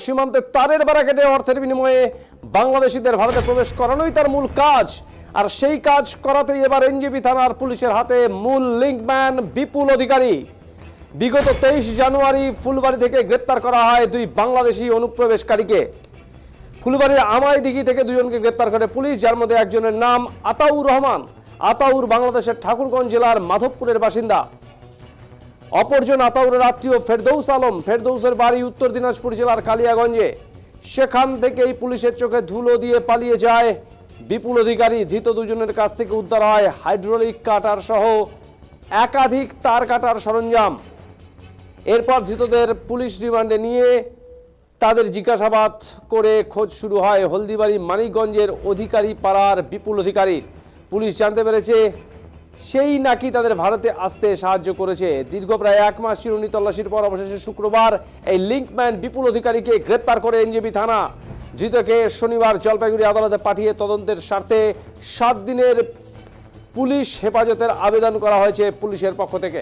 সীমান্তে তারের বেড়া কেটে অর্থের বিনিময়ে বাংলাদেশিদের ভারতে প্রবেশ করানোই তার মূল কাজ। আর সেই কাজ করাতেই এবার এনজেপি থানার পুলিশের হাতে মূল লিঙ্কম্যান বিপুল অধিকারী। বিগত 23 জানুয়ারি ফুলবাড়ি থেকে গ্রেপ্তার করা হয় দুই বাংলাদেশি অনুপ্রবেশকারীকে। ফুলবাড়ির আমাইদিঘি থেকে দুজনকে গ্রেপ্তার করে পুলিশ, যার মধ্যে একজনের নাম আতাউর রহমান। আতাউর বাংলাদেশের ঠাকুরগঞ্জ জেলার মাধবপুরের বাসিন্দা। অপরজন আতাউরের আত্মীয় ফেরদৌস আলম। ফেরদৌসের বাড়ি উত্তর দিনাজপুর জেলার কালিয়াগঞ্জে। সেখান থেকেই পুলিশের চোখে ধুলো দিয়ে পালিয়ে যায় বিপুল অধিকারী। ধৃত দুজনের কাছ থেকে উদ্ধার হয় হাইড্রোলিক কাটার সহ একাধিক তার কাটার সরঞ্জাম। এরপর ধৃতদের পুলিশ রিমান্ডে নিয়ে তাদের জিজ্ঞাসাবাদ করে খোঁজ শুরু হয় হলদিবাড়ি মানিকগঞ্জের অধিকারী পাড়ার বিপুল অধিকারী। পুলিশ জানতে পেরেছে সেই নাকি তাদের ভারতে আসতে সাহায্য করেছে। দীর্ঘ প্রায় 1 মাস চিরুনি তল্লাশির পর অবশেষে শুক্রবার এই লিঙ্কম্যান বিপুল অধিকারীকে গ্রেপ্তার করে এনজেপি থানা। ধৃতকে শনিবার জলপাইগুড়ি আদালতে পাঠিয়ে তদন্তের স্বার্থে 7 দিনের পুলিশ হেফাজতের আবেদন করা হয়েছে পুলিশের পক্ষ থেকে।